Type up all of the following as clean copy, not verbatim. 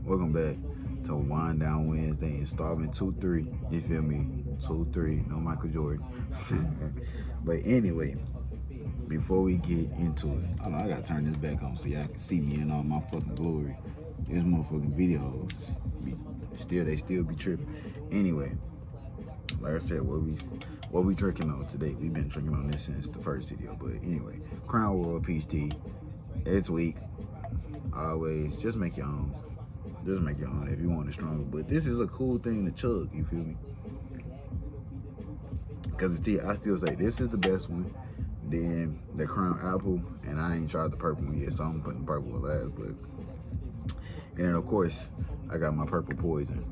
Welcome back to Wind Down Wednesday installment 2-3. You feel me? 2-3, no Michael Jordan. But anyway, before we get into it, I gotta turn this back on so y'all can see me in all my fucking glory. These motherfucking videos, they still be tripping. Anyway, like I said, what we drinking on today? We've been drinking on this since the first video, but anyway, Crown Royal Peach Tea. It's weak. Always just make your own. Just make your own if you want it stronger. But this is a cool thing to chug, you feel me? Because it's tea, I still say this is the best one. Then the Crown Apple, and I ain't tried the purple one yet, so I'm putting the purple one last. But and then of course, I got my purple poison.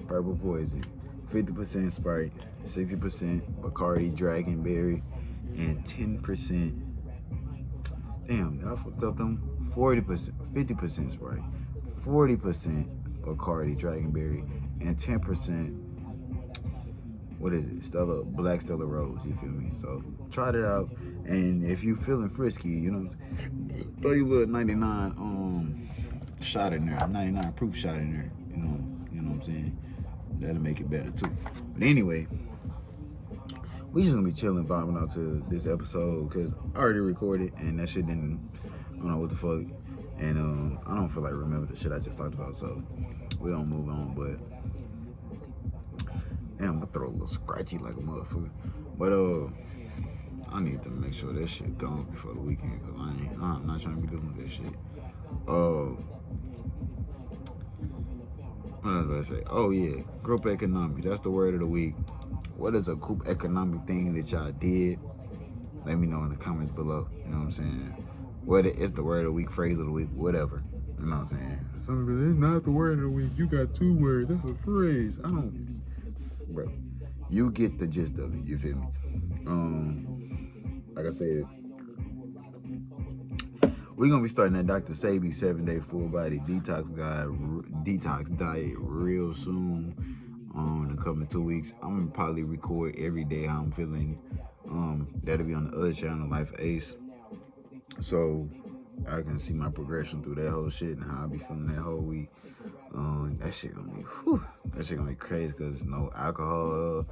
Purple poison. 50% Sprite, 60% Bacardi Dragonberry, and 10%. Damn, I fucked up them. 40%, 50% Sprite, 40% Bacardi Dragonberry, and 10%, what is it? Black Stella Rose, you feel me? So try it out. And if you feeling frisky, throw your little 99 shot in there, 99 proof shot in there, you know what I'm saying? That'll make it better too. But anyway, we just gonna be chilling, vibing out to this episode because I already recorded and that shit didn't, I don't know what the fuck. And I don't feel like remember the shit I just talked about, so we gonna move on. But damn, my throat a little scratchy like a motherfucker. But I need to make sure that shit gone before the weekend because I'm not trying to be doing that shit. What was I about to say? Oh yeah, group economics. That's the word of the week. What is a group economic thing that y'all did? Let me know in the comments below. You know what I'm saying? What it's the word of the week, phrase of the week, whatever. You know what I'm saying? Some people, it's not the word of the week. You got 2 words. That's a phrase. I don't, bro. You get the gist of it. You feel me? Like I said, we're gonna be starting that Dr. Sabi 7-day full body detox diet real soon. In the coming 2 weeks, I'm gonna probably record every day how I'm feeling. That'll be on the other channel, Life Ace. So I can see my progression through that whole shit and how I be feeling that whole week. That shit gonna be crazy because it's no alcohol,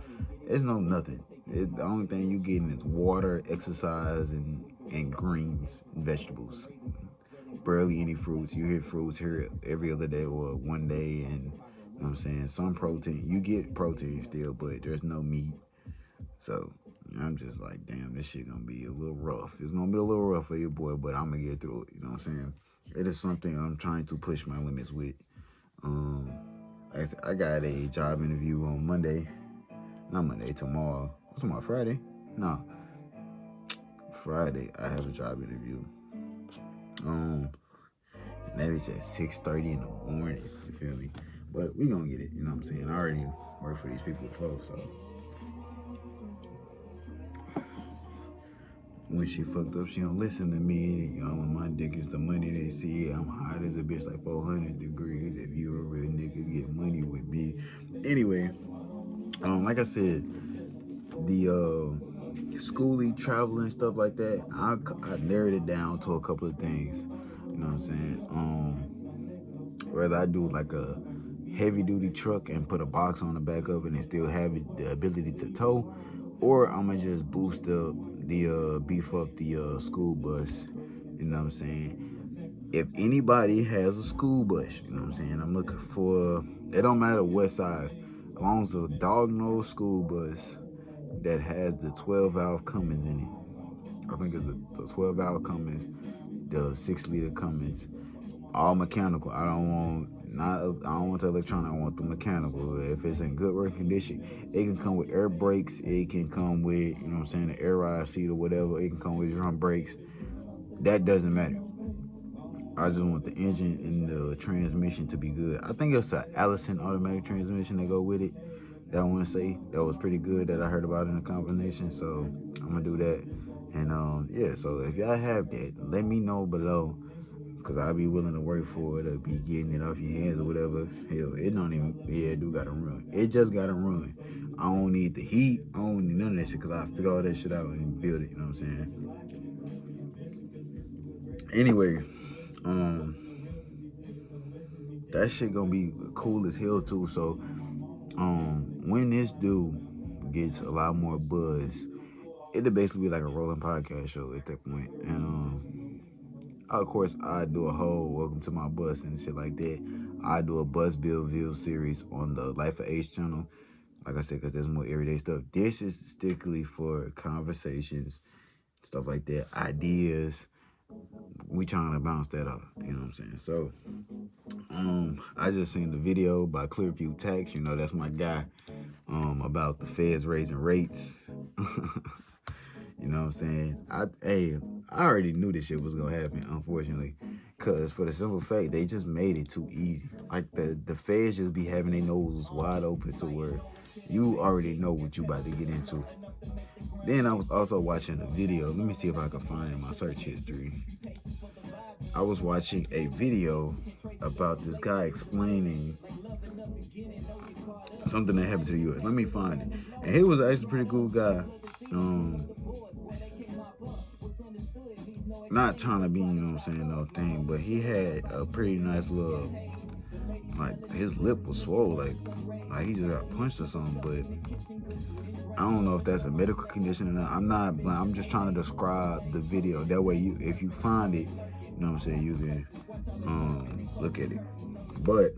it's no nothing. The only thing you getting is water, exercise, and greens and vegetables. Barely any fruits. You hit fruits here every other day or one day, and you know what I'm saying, some protein. You get protein still, but there's no meat. So I'm just like, damn, this shit gonna be a little rough. It's gonna be a little rough for your boy, but I'm gonna get through it. You know what I'm saying? It is something I'm trying to push my limits with. I got a job interview on Monday. Not Monday, tomorrow. What's tomorrow? Friday? No. Friday, I have a job interview. And that is at 6:30 in the morning. You feel me? But we gonna get it. You know what I'm saying? I already worked for these people before, so. When she fucked up, she don't listen to me. When my dick is the money they see, I'm hot as a bitch like 400 degrees. If you a real nigga, get money with me. Anyway, like I said, the Skoolie traveling stuff like that, I narrowed it down to a couple of things. You know what I'm saying? Whether I do like a heavy duty truck and put a box on the back of it and still have the ability to tow, or I'ma just boost up the beef up the school bus. You know what I'm saying? If anybody has a school bus, you know what I'm saying, I'm looking for, it don't matter what size, as long as a dog nose school bus that has the 12 valve Cummins in it. I think it's the 12 valve Cummins, the 6-liter Cummins, all mechanical. I don't want the electronic, I want the mechanical. If it's in good working condition, it can come with air brakes, it can come with, you know what I'm saying, the air ride seat or whatever, it can come with drum brakes. That doesn't matter. I just want the engine and the transmission to be good. I think it's an Allison automatic transmission that go with it. That I want to say that was pretty good that I heard about in the combination. So I'm gonna do that. And yeah, so if y'all have that, let me know below, cause I'll be willing to work for it or be getting it off your hands or whatever. Hell, it don't even, yeah, it do gotta run. It just gotta run. I don't need the heat. I don't need none of that shit, cause I figure all that shit out and build it. You know what I'm saying? Anyway, that shit gonna be cool as hell too. So when this dude gets a lot more buzz, it'll basically be like a rolling podcast show at that point. And of course, I do a whole welcome to my bus and shit like that. I do a bus build view series on the Life of H channel. Like I said, because there's more everyday stuff. This is strictly for conversations, stuff like that, ideas. We trying to bounce that off. You know what I'm saying? So, I just seen the video by Clearview Tax. You know, that's my guy. About the feds raising rates. You know what I'm saying? I already knew this shit was gonna happen, unfortunately. Cause for the simple fact they just made it too easy. Like the feds just be having their noses wide open to where you already know what you about to get into. Then I was also watching a video. Let me see if I can find it in my search history. I was watching a video about this guy explaining something that happened to the U.S. Let me find it. And he was actually a pretty cool guy. Not trying to be, you know what I'm saying, no thing, but he had a pretty nice little, like, his lip was swole, like he just got punched or something, but I don't know if that's a medical condition or not. I'm just trying to describe the video. That way, if you find it, you know what I'm saying, you can look at it. But,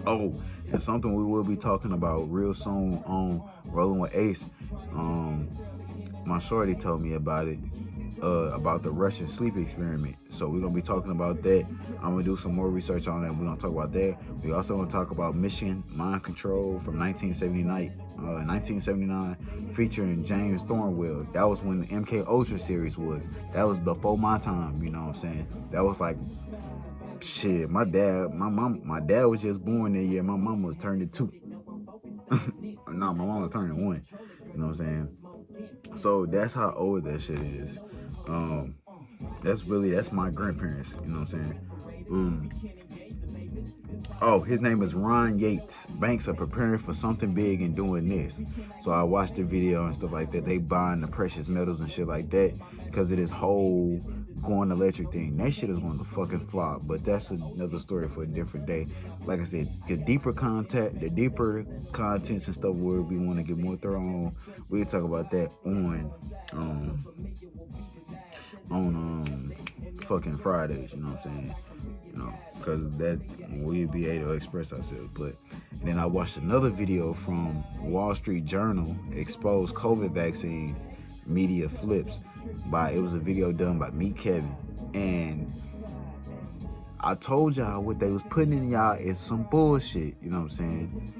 oh, and something we will be talking about real soon on Rolling with Ace. My shorty told me about it. About the Russian sleep experiment. So we're gonna be talking about that. I'm gonna do some more research on that. We're gonna talk about that. We also gonna talk about Mission Mind Control from 1979, featuring James Thornwell. That was when the MK Ultra series was. That was before my time. You know what I'm saying? That was like shit. My dad was just born that year. My mom was turning 2. No, my mom was turning 1. You know what I'm saying? So that's how old that shit is. That's my grandparents, you know what I'm saying? Oh, his name is Ron Yates. Banks are preparing for something big and doing this. So I watched the video and stuff like that. They buying the precious metals and shit like that because of this whole going electric thing. That shit is going to fucking flop, but that's another story for a different day. Like I said, the deeper contents and stuff where we want to get more thorough on, we'll talk about that on fucking Fridays, you know what I'm saying? You know, because that we'll be able to express ourselves. But then I watched another video from Wall Street Journal, exposed COVID vaccines, media flips. It was a video done by Meet Kevin, and I told y'all what they was putting in y'all is some bullshit. You know what I'm saying?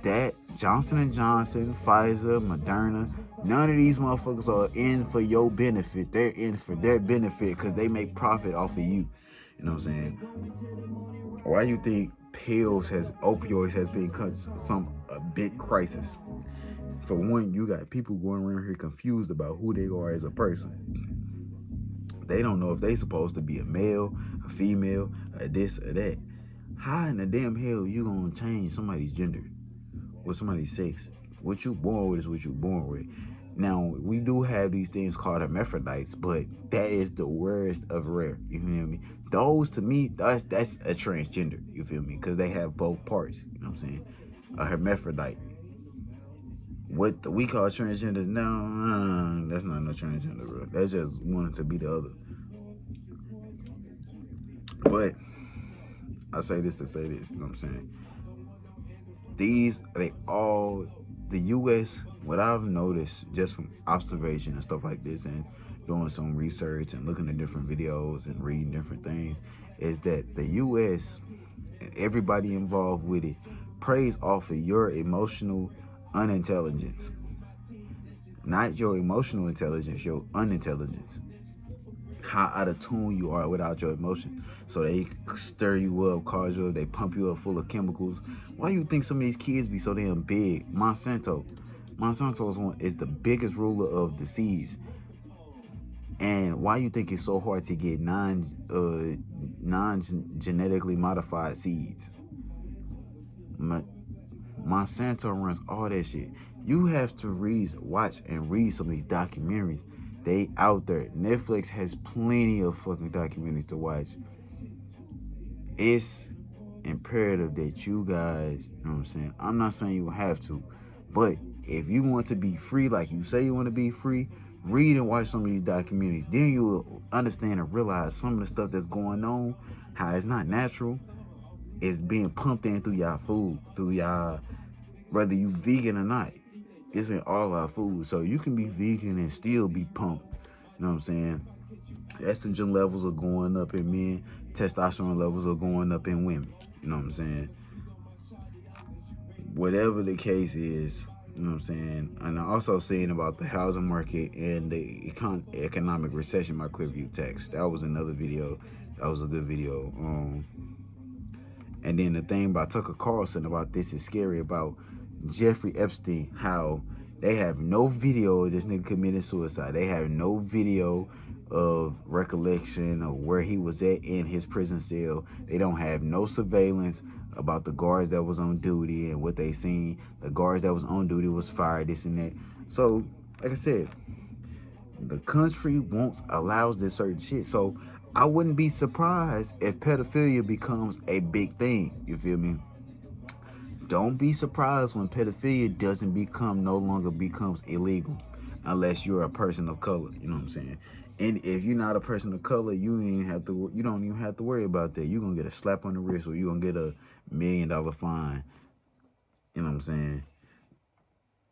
That Johnson & Johnson, Pfizer, Moderna, none of these motherfuckers are in for your benefit. They're in for their benefit because they make profit off of you. You know what I'm saying? Why you think opioids has become a big crisis? For one, you got people going around here confused about who they are as a person. They don't know if they supposed to be a male, a female, a this or that. How in the damn hell you gonna change somebody's gender or somebody's sex? What you born with is what you born with. Now, we do have these things called hermaphrodites, but that is the worst of rare. You feel me? Those, to me, that's a transgender. You feel me? Because they have both parts. You know what I'm saying? A hermaphrodite. What we call transgenders now, that's not no transgender, bro. That's just wanting to be the other. But I say this to say this, you know what I'm saying? The U.S., what I've noticed just from observation and stuff like this and doing some research and looking at different videos and reading different things, is that the U.S. and everybody involved with it preys off of your emotional unintelligence. Not your emotional intelligence, your unintelligence. How out of tune you are without your emotions. So they stir you up, cause you up, they pump you up full of chemicals. Why you think some of these kids be so damn big? Monsanto is the biggest ruler of the seeds. And why you think it's so hard to get non-genetically modified seeds? Monsanto runs all that shit. You have to watch and read some of these documentaries. They out there. Netflix has plenty of fucking documentaries to watch. it's imperative that you guys, you know what I'm saying? I'm not saying you have to, but if you want to be free, like you say you want to be free, read and watch some of these documentaries. Then you'll understand and realize some of the stuff that's going on, how it's not natural, it's being pumped in through y'all food, through y'all, whether you vegan or not. It's in all our food. So you can be vegan and still be pumped. You know what I'm saying? Estrogen levels are going up in men, testosterone levels are going up in women. You know what I'm saying? Whatever the case is, you know what I'm saying? And I'm also saying about the housing market and the economic recession by Clearview Text. That was another video. That was a good video. And then the thing about Tucker Carlson about this is scary about Jeffrey Epstein, how they have no video of this nigga committing suicide. They have no video of recollection of where he was at in his prison cell. They don't have no surveillance about the guards that was on duty and what they seen. The guards that was on duty was fired, this and that. So, like I said, the country won't allow this certain shit. So I wouldn't be surprised if pedophilia becomes a big thing. You feel me? Don't be surprised when pedophilia no longer becomes illegal, unless you're a person of color. You know what I'm saying? And if you're not a person of color, you don't even have to worry about that. You're gonna get a slap on the wrist, or you're gonna get $1 million fine. You know what I'm saying?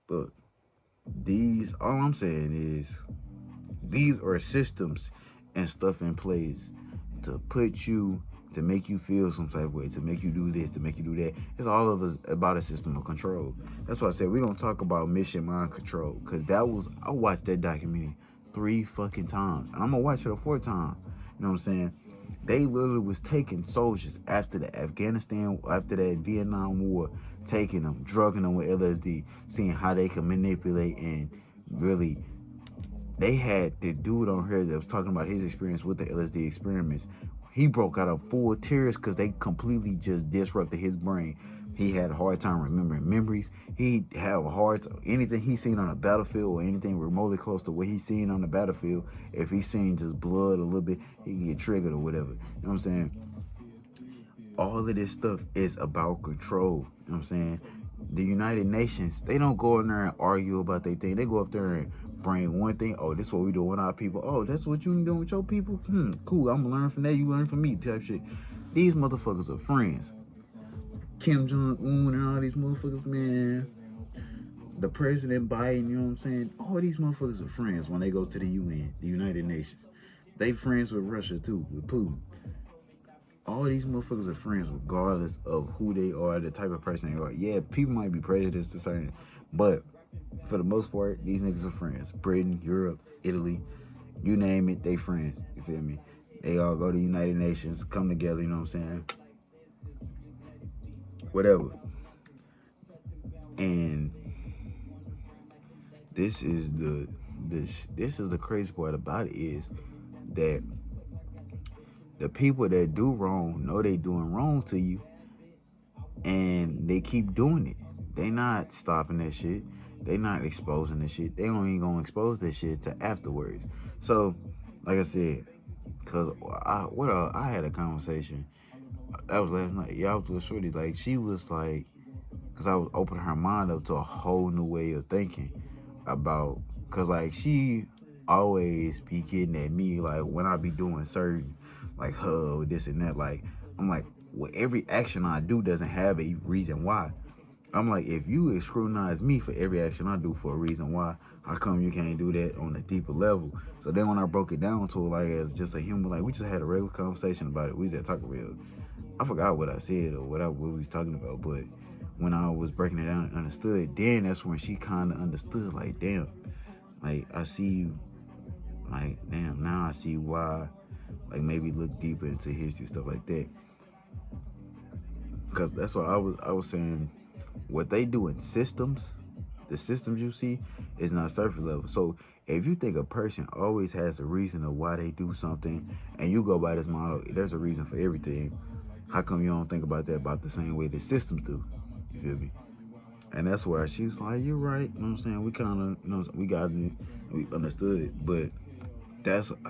Look, all I'm saying is, these are systems and stuff in place to make you feel some type of way, to make you do this, to make you do that. It's all of us about a system of control. That's why I said we're gonna talk about Mission Mind Control, because I watched that documentary 3 fucking times, and I'm gonna watch it a 4th time. You know what I'm saying? They literally was taking soldiers after the after that Vietnam War, taking them, drugging them with LSD, seeing how they can manipulate and really. They had the dude on here that was talking about his experience with the LSD experiments. He broke out of full tears because they completely just disrupted his brain. He had a hard time remembering memories. He had a hard time, anything he seen on a battlefield or anything remotely close to what he seen on the battlefield. If he seen just blood a little bit, he could get triggered or whatever. You know what I'm saying? All of this stuff is about control. You know what I'm saying? The United Nations, they don't go in there and argue about their thing. They go up there and bring one thing. Oh, this is what we do with our people. Oh, that's what you doing with your people? Cool. I'm gonna learn from that. You learn from me type shit. These motherfuckers are friends. Kim Jong-un and all these motherfuckers, man. The President Biden, you know what I'm saying? All these motherfuckers are friends when they go to the UN, the United Nations. They friends with Russia too, with Putin. All these motherfuckers are friends regardless of who they are, the type of person they are. Yeah, people might be prejudiced to certain, but for the most part, these niggas are friends. Britain, Europe, Italy, you name it, they friends. You feel me? They all go to the United Nations, come together, you know what I'm saying? Whatever. And this is the crazy part about it, is that the people that do wrong know they doing wrong to you, and they keep doing it. They not stopping that shit. They not exposing that shit. They don't even gonna expose that shit to afterwards. So, like I said, cause I had a conversation. That was last night. Yeah, I was with Shorty. Like, she was like, cause I was opening her mind up to a whole new way of thinking about. Cause like, she always be getting at me like when I be doing certain like this and that. Like, I'm like, well, every action I do doesn't have a reason why. I'm like, if you scrutinize me for every action I do for a reason why, how come you can't do that on a deeper level? So then when I broke it down to it, like, as just a human, like, we just had a regular conversation about it. We was at Taco Bell. I forgot what I said or what we was talking about, but when I was breaking it down and understood, then that's when she kind of understood, like, damn, like, I see you, like, damn, now I see why, like, maybe look deeper into history, stuff like that. Because that's what I was saying. What they do in systems, the systems you see, is not surface level. So if you think a person always has a reason of why they do something, and you go by this model, there's a reason for everything. How come you don't think about that about the same way the systems do? You feel me? And that's where she was like, you're right. You know what I'm saying? We kind of, we got it, we understood it. But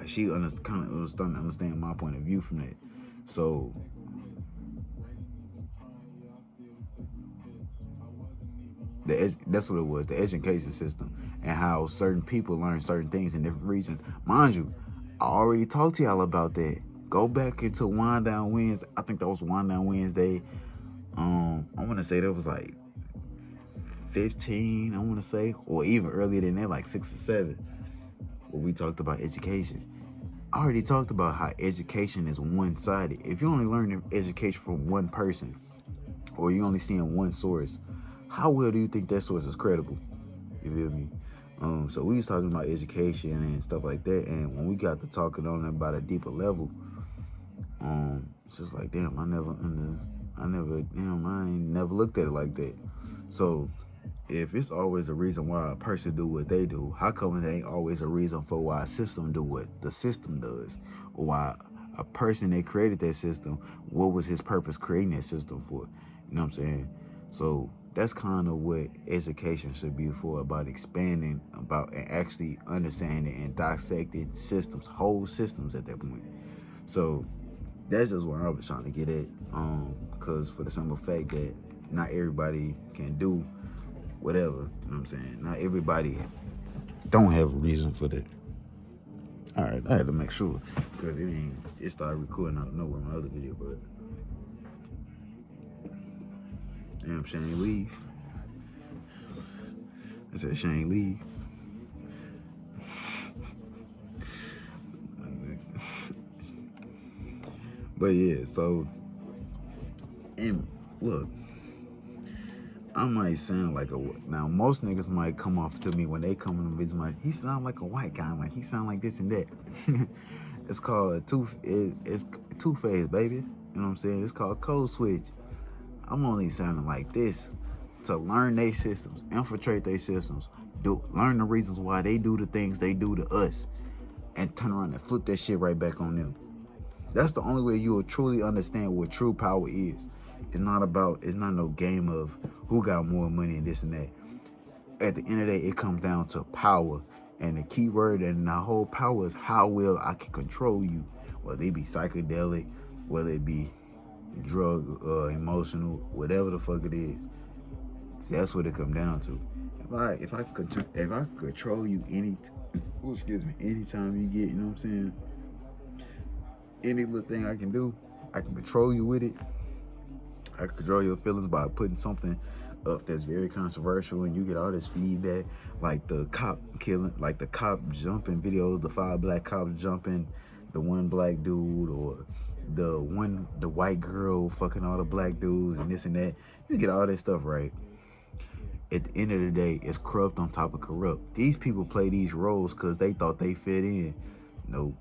she kind of was starting to understand my point of view from that. So That's what it was, the education system, and how certain people learn certain things in different regions. Mind you, I already talked to y'all about that. Go back into Wind Down Wednesday. I think that was Wind Down Wednesday. I want to say that was like 15. I want to say, or even earlier than that, like 6 or 7, where we talked about education. I already talked about how education is one-sided. If you only learn education from one person, or you only seeing one source, how well do you think that source is credible? You feel me? So we was talking about education and stuff like that, and when we got to talking on it about a deeper level, it's just like, damn, I ain't never looked at it like that. So if it's always a reason why a person do what they do, how come it ain't always a reason for why a system do what the system does? Or why a person that created that system, what was his purpose creating that system for? You know what I'm saying? So that's kind of what education should be for, about expanding about and actually understanding and dissecting systems, whole systems at that point. So that's just what I was trying to get at. Cause for the simple fact that not everybody can do whatever, you know what I'm saying? Not everybody don't have a reason for that. All right, I had to make sure because it started recording out of nowhere in my other video, but damn, Shane leave. I said Shane leave. But yeah, so and look, I might sound like a, now most niggas might come off to me when they come in the visit, like, he sound like a white guy, like he sound like this and that. It's called it's two-phase, baby. You know what I'm saying? It's called code switch. I'm only sounding like this to learn their systems, infiltrate their systems, learn the reasons why they do the things they do to us, and turn around and flip that shit right back on them. That's the only way you will truly understand what true power is. It's not no game of who got more money and this and that. At the end of the day, it comes down to power. And the key word in the whole power is how well I can control you. Whether it be psychedelic, whether it be drug, emotional, whatever the fuck it is. See, that's what it comes down to. If I control you anytime you get, you know what I'm saying, any little thing I can do, I can control you with it. I can control your feelings by putting something up that's very controversial, and you get all this feedback, like the cop jumping videos, the 5 black cops jumping the one black dude, or the white girl fucking all the black dudes and this and that. You get all that stuff, right? At the end of the day, it's corrupt on top of corrupt. These people play these roles because they thought they fit in. Nope.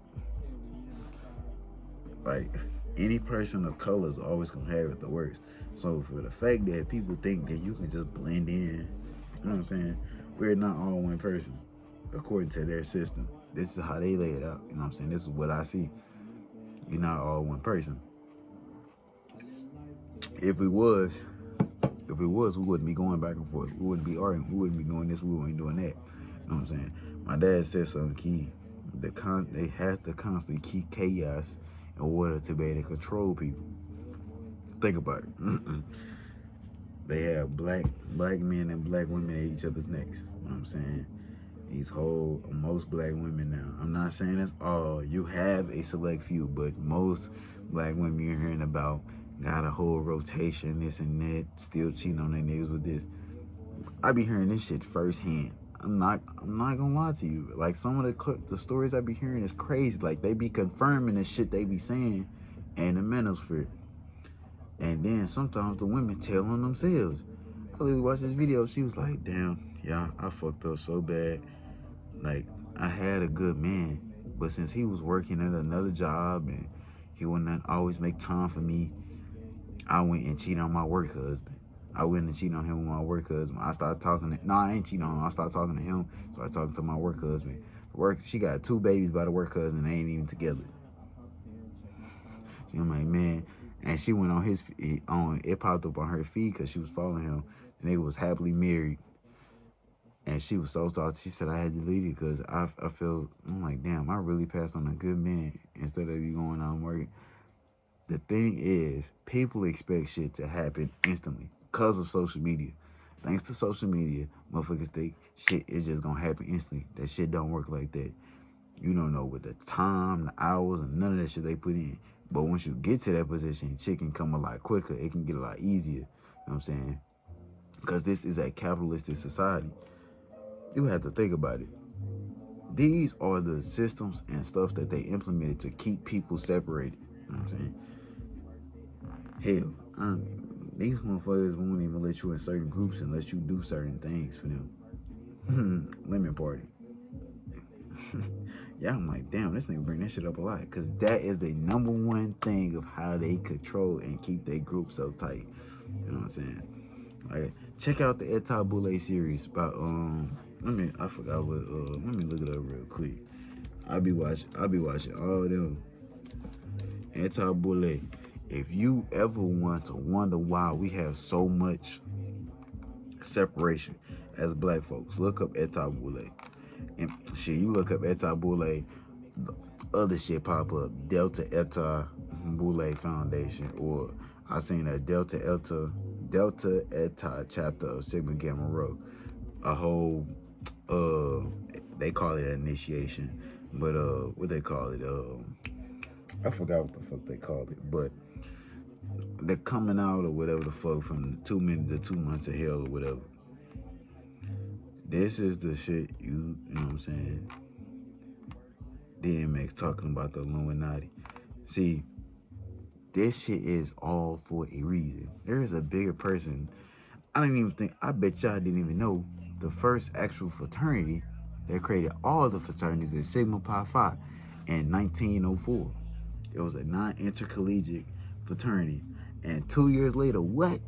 Like, any person of color is always gonna have it the worst. So for the fact that people think that you can just blend in, you know what I'm saying? We're not all one person, according to their system. This is how they lay it out. You know what I'm saying? This is what I see. You're not all one person. If we was, we wouldn't be going back and forth. We wouldn't be arguing. We wouldn't be doing this. We wouldn't be doing that. You know what I'm saying? My dad said something key. They have to constantly keep chaos in order to be able to control people. Think about it. They have black men and black women at each other's necks. You know what I'm saying? Most black women now. I'm not saying it's all. You have a select few, but most black women you're hearing about got a whole rotation, this and that, still cheating on their niggas with this. I be hearing this shit firsthand. I'm not gonna lie to you. Like, some of the stories I be hearing is crazy. Like, they be confirming the shit they be saying in the manosphere. And then sometimes the women tell on themselves. I literally watched this video. She was like, damn, yeah, I fucked up so bad. Like, I had a good man, but since he was working at another job and he wouldn't always make time for me, I went and cheated on my work husband. I went and cheated on him with my work husband. I started talking to, I ain't cheating on him. I started talking to him, so I talked to my work husband. She got 2 babies by the work husband. They ain't even together. I'm like, man. And she went on it popped up on her feed because she was following him. The nigga was happily married. And she was so salty. She said I had to delete it because I feel, I'm like, damn, I really passed on a good man instead of you going out and working. The thing is, people expect shit to happen instantly because of social media. thanks to social media, motherfuckers think shit is just gonna happen instantly. That shit don't work like that. You don't know what the time, the hours, and none of that shit they put in. But once you get to that position, shit can come a lot quicker. It can get a lot easier. You know what I'm saying? Because this is a capitalistic society. You have to think about it. These are the systems and stuff that they implemented to keep people separated. You know what I'm saying? Hell, these motherfuckers won't even let you in certain groups unless you do certain things for them. Lemon party. Yeah, I'm like, damn, this nigga bring that shit up a lot. Because that is the number one thing of how they control and keep their group so tight. You know what I'm saying? Like, check out the Eta Boule series about, I forgot what, let me look it up real quick. I'll be watching all them. Eta Boule. If you ever want to wonder why we have so much separation as black folks, look up Eta Boule. And shit, you look up Eta Boule, other shit pop up. Delta Eta Boule Foundation, or I seen a Delta Eta chapter of Sigma Gamma Rho. A whole they call it an initiation, but what they call it, I forgot what the fuck they called it, but they're coming out or whatever the fuck from the 2 months of hell or whatever. This is the shit you know what I'm saying? DMX talking about the Illuminati. See, this shit is all for a reason. There is a bigger person. I bet y'all didn't even know the first actual fraternity that created all the fraternities is Sigma Pi Phi in 1904. It was a non-intercollegiate fraternity. And 2 years later, what?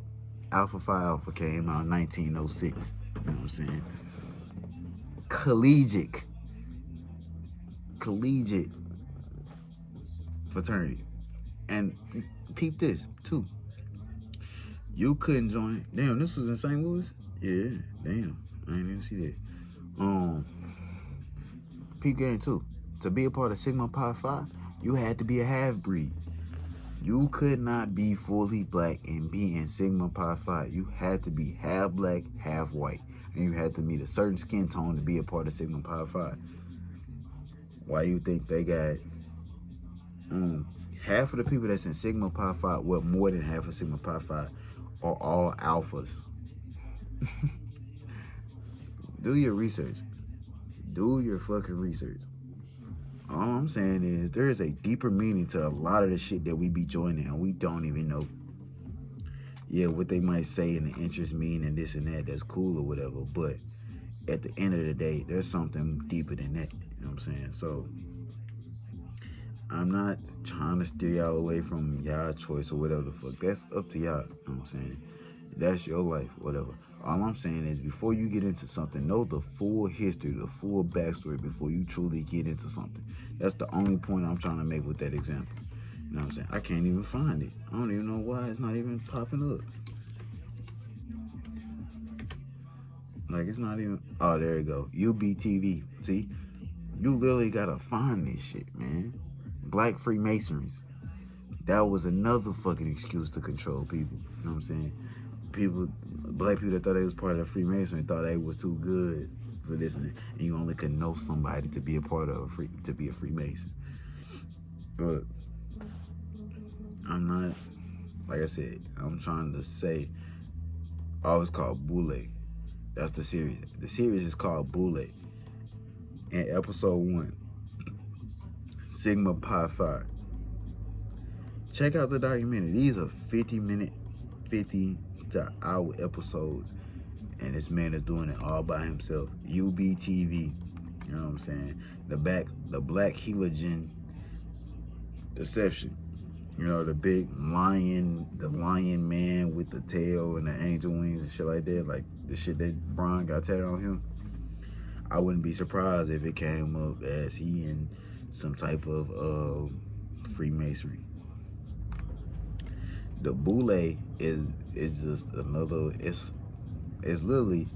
Alpha Phi Alpha came out in 1906. You know what I'm saying? Collegiate fraternity. And peep this, too. You couldn't join. Damn, this was in St. Louis? Yeah, damn. I didn't even see that. Peep game, too. To be a part of Sigma Pi Phi, you had to be a half-breed. You could not be fully black and be in Sigma Pi Phi. You had to be half black, half white. And you had to meet a certain skin tone to be a part of Sigma Pi Phi. Why you think they got half of the people that's in Sigma Pi Phi, well, more than half of Sigma Pi Phi, are all alphas. Do your research. Do your fucking research. All I'm saying is there is a deeper meaning to a lot of the shit that we be joining and we don't even know. Yeah, what they might say in the interest mean and this and that, that's cool or whatever, but at the end of the day, there's something deeper than that. You know what I'm saying? So I'm not trying to steer y'all away from y'all choice or whatever the fuck. That's up to y'all. You know what I'm saying? That's your life, whatever. All I'm saying is before you get into something, know the full history, the full backstory before you truly get into something. That's the only point I'm trying to make with that example. You know what I'm saying? I can't even find it. I don't even know why it's not even popping up. Like, it's not even... Oh, there you go. UBTV. See? You literally gotta find this shit, man. Black Freemasons. That was another fucking excuse to control people. You know what I'm saying? Black people that thought they was part of the Freemasonry thought they was too good for this and you only could know somebody to be a part of to be a Freemason. But I'm not, like I said, I'm trying to say, it's called Boule. That's the series. The series is called Boule. And episode 1, Sigma Pi Phi. Check out the documentary. These are 50-minute, 50-hour episodes. And this man is doing it all by himself. UBTV. You know what I'm saying? The black heligen deception. You know, the big lion man with the tail and the angel wings and shit like that. Like the shit that Brian got tatted on him. I wouldn't be surprised if it came up as he in some type of Freemasonry. The Boule is just another, it's literally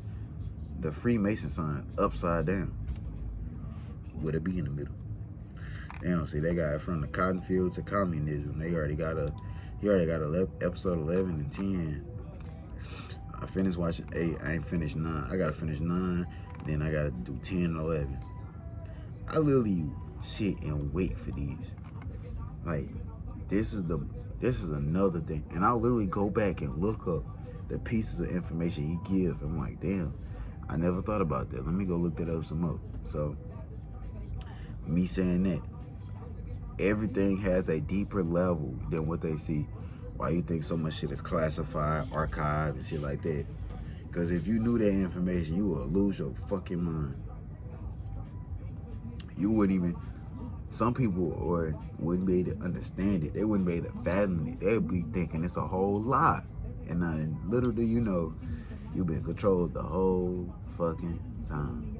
the Freemason sign upside down with a B in the middle. Damn, see, they got it from the cotton field to communism. He already got episode 11 and 10. I finished watching 8. I ain't finished 9. I gotta finish 9. Then I gotta do 10 and 11. I literally sit and wait for these. Like, this is another thing. And I'll literally go back and look up the pieces of information he give. I'm like, damn, I never thought about that. Let me go look that up some more. So, me saying that, everything has a deeper level than what they see. Why you think so much shit is classified, archived, and shit like that? Because if you knew that information, you would lose your fucking mind. You wouldn't even, some people wouldn't be able to understand it. They wouldn't be able to fathom it. They'd be thinking it's a whole lot. And then little do you know, you've been controlled the whole fucking time.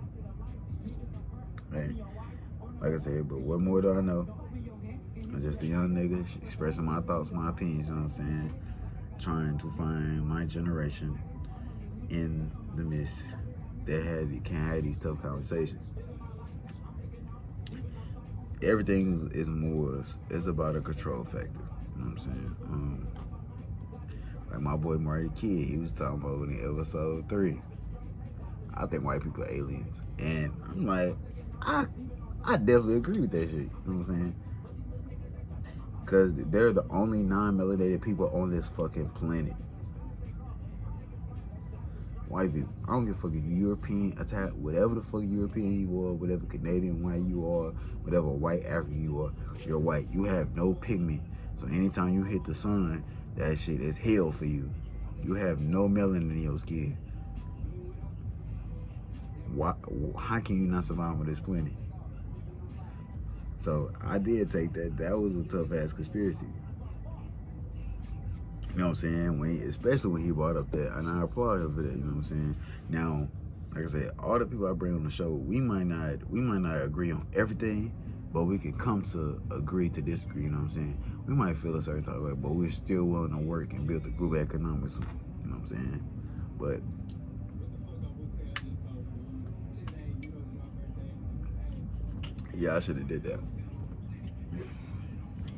Right? Like I said, but what more do I know? I'm just a young nigga expressing my thoughts, my opinions, you know what I'm saying? Trying to find my generation in the midst that can have these tough conversations. Everything is more, it's about a control factor, you know what I'm saying? Like my boy Marty Kid, he was talking about in episode 3. I think white people are aliens. And I'm like, I definitely agree with that shit, you know what I'm saying? Because they're the only non-melanated people on this fucking planet. White people. I don't give a fuck if you're European, attack, whatever the fuck European you are, whatever Canadian white you are, whatever white African you are, you're white. You have no pigment. So anytime you hit the sun, that shit is hell for you. You have no melanin in your skin. Why, how can you not survive on this planet? So I did take that. That was a tough ass conspiracy. You know what I'm saying? Especially when he brought up that, and I applaud him for that. You know what I'm saying? Now, like I said, all the people I bring on the show, we might not agree on everything, but we can come to agree to disagree. You know what I'm saying? We might feel a certain type of way, but we're still willing to work and build the group economics. You know what I'm saying? But yeah, I should have did that.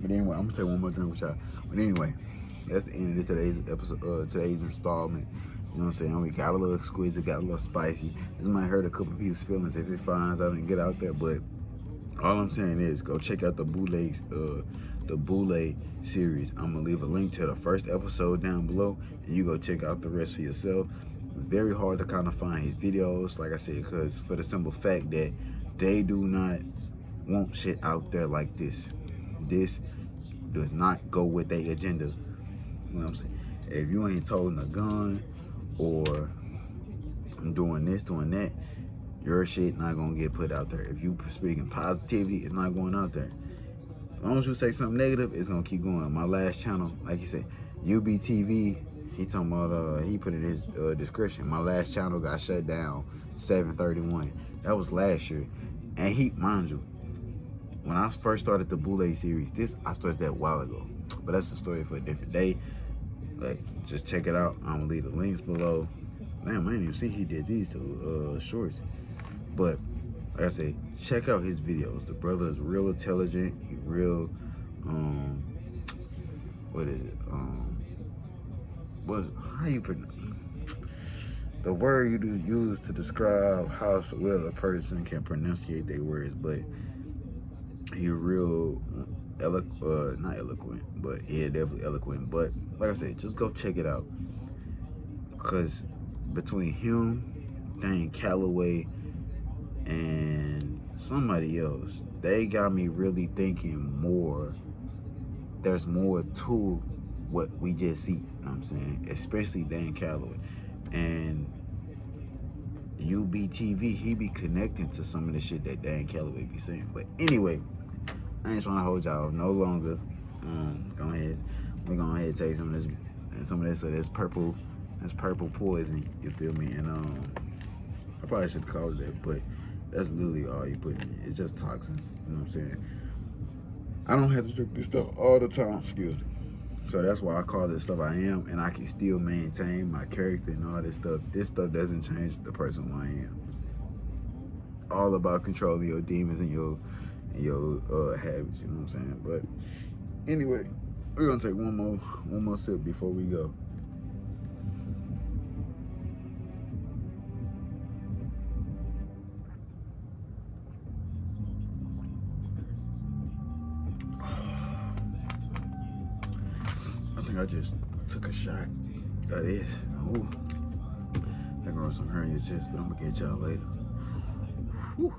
But anyway, I'm gonna take one more drink with y'all. But anyway, that's the end of today's episode, today's installment. You know what I'm saying? We got a little exquisite, got a little spicy. This might hurt a couple people's feelings if it finds out and get out there, but all I'm saying is go check out the Boule series. I'm gonna leave a link to the first episode down below, and you go check out the rest for yourself. It's very hard to kind of find his videos, like I said, because for the simple fact that they do not want shit out there like this. This does not go with their agenda. You know what I'm saying? If you ain't holding a gun or doing this, doing that, your shit not gonna get put out there. If you speaking positivity, it's not going out there. As long as you say something negative, it's gonna keep going. My last channel, like he said, UBTV, he talking about, he put in his description, my last channel got shut down 7/31. That was last year. And mind you, when I first started the Boule series, I started that a while ago. But that's a story for a different day. Like, just check it out. I'm gonna leave the links below. Damn, I didn't even see he did these two shorts. But like I said, check out his videos. The brother is real intelligent. He real, what is it? How you pronounce the word you use to describe how well a person can pronunciate their words, but he real not eloquent, but yeah, definitely eloquent. But like I said, just go check it out. Cause between him, Dan Calloway, and somebody else, they got me really thinking more. There's more to what we just see, you know what I'm saying? Especially Dan Calloway. And UBTV, he be connecting to some of the shit that Dan Calloway be saying. But anyway, I ain't trying to hold y'all no longer. Go ahead. We're going to take some of this, so that's purple poison, you feel me? And I probably should call it that, but that's literally all you put in it. It's just toxins, you know what I'm saying? I don't have to drink this stuff all the time, excuse me. So that's why I call this stuff I am, and I can still maintain my character and all this stuff. This stuff doesn't change the person who I am. All about controlling your demons and your habits, you know what I'm saying? But anyway, we're gonna take one more sip before we go. think I just took a shot of this. Ooh. That growing some hair in your chest, but I'm gonna catch y'all later. Whew.